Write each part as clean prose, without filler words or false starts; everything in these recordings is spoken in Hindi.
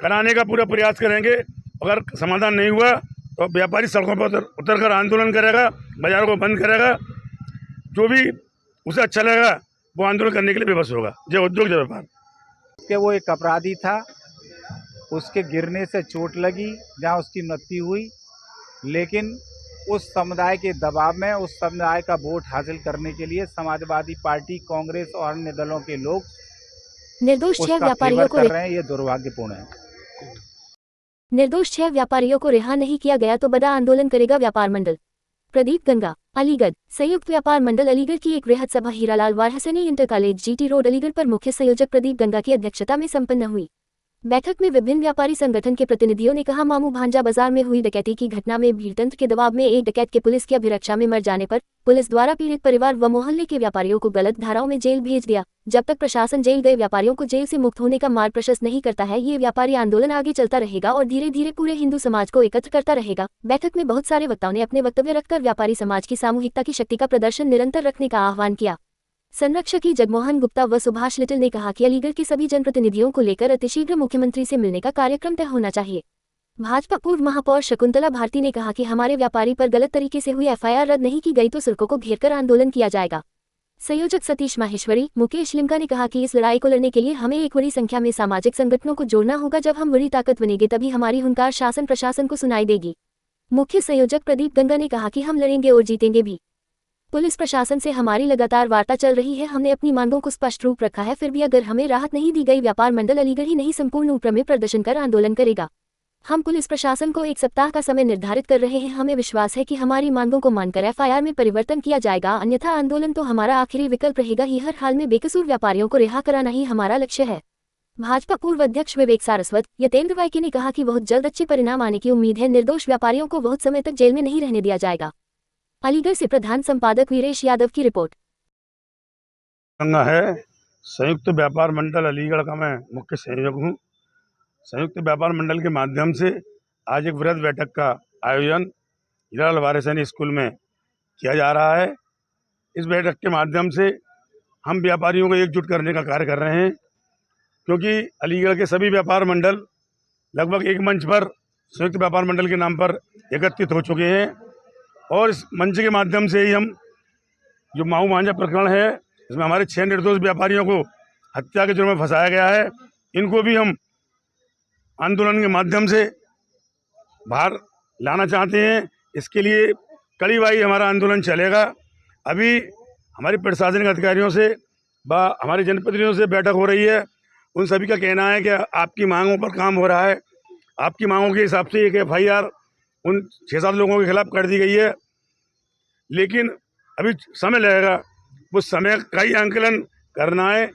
कराने का पूरा प्रयास करेंगे। अगर समाधान नहीं हुआ तो व्यापारी सड़कों पर उतर कर आंदोलन करेगा, बाजारों को बंद करेगा। जो भी उसे अच्छा लगेगा वो आंदोलन करने के लिए विवश होगा। जय उद्योग जय व्यापार। कि वो एक अपराधी था, उसके गिरने से चोट लगी जहां उसकी मृत्यु हुई, लेकिन उस समुदाय के दबाव में उस समुदाय का वोट हासिल करने के लिए समाजवादी पार्टी, कांग्रेस और अन्य दलों के लोग निर्दोष 6 उसका व्यापारियों फेवर को कर रहे हैं। ये दुर्भाग्यपूर्ण है। निर्दोष 6 व्यापारियों को रिहा नहीं किया गया तो बड़ा आंदोलन करेगा व्यापार मंडल। प्रदीप गंगा, अलीगढ़। संयुक्त व्यापार मंडल अलीगढ़ की एक वृहद सभा Hiralal Varshney inter college GT road Aligarh पर मुख्य संयोजक प्रदीप गंगा की अध्यक्षता में संपन्न हुई। बैठक में विभिन्न व्यापारी संगठन के प्रतिनिधियों ने कहा, मामू भांजा बाजार में हुई डकैती की घटना में भीड़तंत्र के दबाव में एक डकैत के पुलिस की अभिरक्षा में मर जाने पर पुलिस द्वारा पीड़ित परिवार व मोहल्ले के व्यापारियों को गलत धाराओं में जेल भेज दिया। जब तक प्रशासन जेल गए व्यापारियों को जेल से मुक्त होने का मार्ग प्रशस्त नहीं करता है, ये व्यापारी आंदोलन आगे चलता रहेगा और धीरे धीरे पूरे हिंदू समाज को एकत्र करता रहेगा। बैठक में बहुत सारे वक्ताओं ने अपने वक्तव्य रखकर व्यापारी समाज की सामूहिकता की शक्ति का प्रदर्शन निरंतर रखने का आह्वान किया। संरक्षक जगमोहन गुप्ता व सुभाष लिटिल ने कहा कि अलीगढ़ के सभी जनप्रतिनिधियों को लेकर अतिशीघ्र मुख्यमंत्री से मिलने का कार्यक्रम तय होना चाहिए। भाजपा पूर्व महापौर शकुंतला भारती ने कहा कि हमारे व्यापारी पर गलत तरीके से हुई FIR रद्द नहीं की गई तो सड़कों को घेरकर आंदोलन किया जाएगा। संयोजक सतीश माहेश्वरी, मुकेश लिमका ने कहा कि इस लड़ाई को लड़ने के लिए हमें एक बड़ी संख्या में सामाजिक संगठनों को जोड़ना होगा। जब हम बड़ी ताकत बनेंगे तभी हमारी हुंकार शासन प्रशासन को सुनाई देगी। मुख्य संयोजक प्रदीप गंगा ने कहा कि हम लड़ेंगे और जीतेंगे भी। पुलिस प्रशासन से हमारी लगातार वार्ता चल रही है, हमने अपनी मांगों को स्पष्ट रूप रखा है, फिर भी अगर हमें राहत नहीं दी गई व्यापार मंडल अलीगढ़ ही नहीं संपूर्ण ऊपर में प्रदर्शन कर आंदोलन करेगा। हम पुलिस प्रशासन को 1 सप्ताह का समय निर्धारित कर रहे हैं। हमें विश्वास है कि हमारी मांगों को मानकर FIR में परिवर्तन किया जाएगा, अन्यथा आंदोलन तो हमारा आखिरी विकल्प रहेगा ही। हर हाल में बेकसूर व्यापारियों को रिहा कराना ही हमारा लक्ष्य है। भाजपा पूर्व अध्यक्ष विवेक सारस्वत, यतेंद्र वाइके ने कहा कि बहुत जल्द अच्छे परिणाम आने की उम्मीद है। निर्दोष व्यापारियों को बहुत समय तक जेल में नहीं रहने दिया जाएगा। अलीगढ़ से प्रधान संपादक वीरेश यादव की रिपोर्ट। है संयुक्त व्यापार मंडल अलीगढ़ का मैं मुख्य संयोजक हूँ। संयुक्त व्यापार मंडल के माध्यम से आज एक वृहद बैठक का आयोजन हीरालाल वारहसनी स्कूल में किया जा रहा है। इस बैठक के माध्यम से हम व्यापारियों को एकजुट करने का कार्य कर रहे हैं, क्योंकि अलीगढ़ के सभी व्यापार मंडल लगभग एक मंच पर संयुक्त व्यापार मंडल के नाम पर एकत्रित हो चुके हैं और इस मंच के माध्यम से ही हम जो माऊ भांजा प्रकरण है, इसमें हमारे 6 निर्दोष व्यापारियों को हत्या के जुर्म में फंसाया गया है, इनको भी हम आंदोलन के माध्यम से बाहर लाना चाहते हैं। इसके लिए कड़ी बाई हमारा आंदोलन चलेगा। अभी हमारी प्रशासनिक अधिकारियों से व हमारे जनप्रतिनिधियों से बैठक हो रही है। उन सभी का कहना है कि आपकी मांगों पर काम हो रहा है। आपकी मांगों के हिसाब से एक FIR उन 6-7 लोगों के खिलाफ कर दी गई है, लेकिन अभी समय लगेगा। वो समय का ही आंकलन करना है,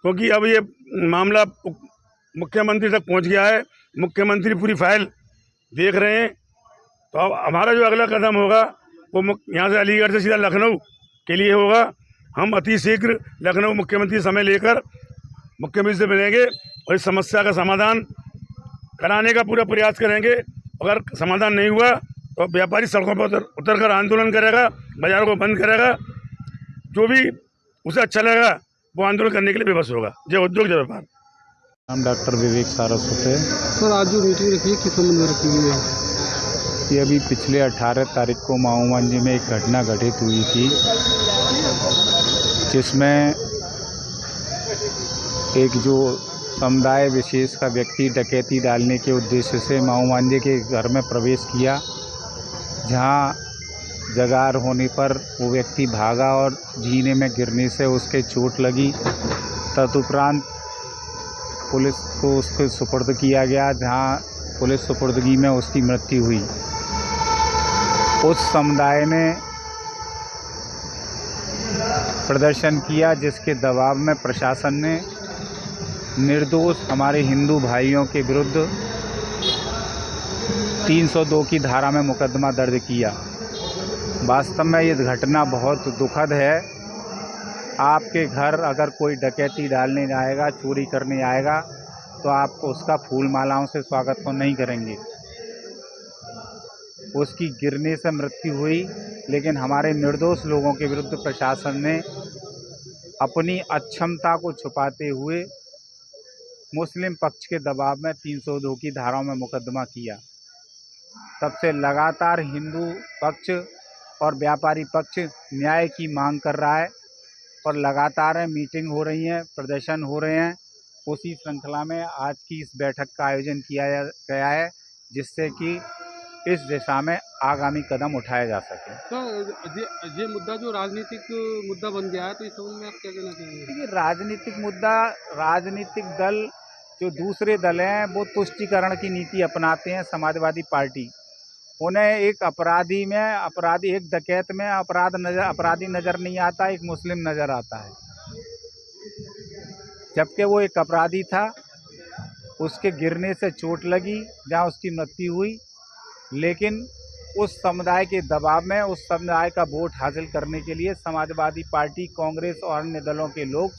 क्योंकि अब ये मामला मुख्यमंत्री तक पहुंच गया है। मुख्यमंत्री पूरी फाइल देख रहे हैं। तो अब हमारा जो अगला कदम होगा वो यहाँ से अलीगढ़ से सीधा लखनऊ के लिए होगा। हम अति शीघ्र लखनऊ मुख्यमंत्री समय लेकर मुख्यमंत्री से मिलेंगे और इस समस्या का समाधान कराने का पूरा प्रयास करेंगे। अगर समाधान नहीं हुआ तो व्यापारी सड़कों पर उतर कर आंदोलन करेगा, बाजारों को बंद करेगा। जो भी उसे अच्छा लगेगा वो आंदोलन करने के लिए विवश होगा। जय उद्योग जय व्यापार। नाम डॉक्टर विवेक सारस्वत है। सर, आज जो मीटिंग रखी है किस संबंध में रखी हुई है? ये अभी पिछले 18 तारीख को माऊ भांजे में एक घटना घटित हुई थी, जिसमें एक जो समुदाय विशेष का व्यक्ति डकैती डालने के उद्देश्य से माऊ भांजे के घर में प्रवेश किया, जहां जगार होने पर वो व्यक्ति भागा और जीने में गिरने से उसके चोट लगी। तदुपरांत पुलिस को उसको सुपुर्द किया गया, जहां पुलिस सुपुर्दगी में उसकी मृत्यु हुई। उस समुदाय ने प्रदर्शन किया, जिसके दबाव में प्रशासन ने निर्दोष हमारे हिंदू भाइयों के विरुद्ध 302 की धारा में मुकदमा दर्ज किया। वास्तव में ये घटना बहुत दुखद है। आपके घर अगर कोई डकैती डालने आएगा, चोरी करने आएगा, तो आप उसका फूल मालाओं से स्वागत तो नहीं करेंगे। उसकी गिरने से मृत्यु हुई, लेकिन हमारे निर्दोष लोगों के विरुद्ध प्रशासन ने अपनी अक्षमता को छुपाते हुए मुस्लिम पक्ष के दबाव में 302 की धाराओं में मुकदमा किया। तब से लगातार हिंदू पक्ष और व्यापारी पक्ष न्याय की मांग कर रहा है और लगातार मीटिंग हो रही है, प्रदर्शन हो रहे हैं। उसी श्रृंखला में आज की इस बैठक का आयोजन किया गया है, जिससे कि इस दिशा में आगामी कदम उठाया जा सके। तो ये मुद्दा जो राजनीतिक मुद्दा बन गया है, तो इस संबंध में आप क्या कहना चाहेंगे? देखिए, राजनीतिक मुद्दा, राजनीतिक दल जो दूसरे दल हैं वो तुष्टीकरण की नीति अपनाते हैं। समाजवादी पार्टी उन्हें एक एक डकैत में अपराधी नज़र नहीं आता, एक मुस्लिम नज़र आता है। जबकि वो एक अपराधी था, उसके गिरने से चोट लगी, जहाँ उसकी मृत्यु हुई, लेकिन उस समुदाय के दबाव में उस समुदाय का वोट हासिल करने के लिए समाजवादी पार्टी, कांग्रेस और अन्य दलों के लोग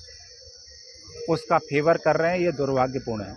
उसका फेवर कर रहे हैं। ये दुर्भाग्यपूर्ण है।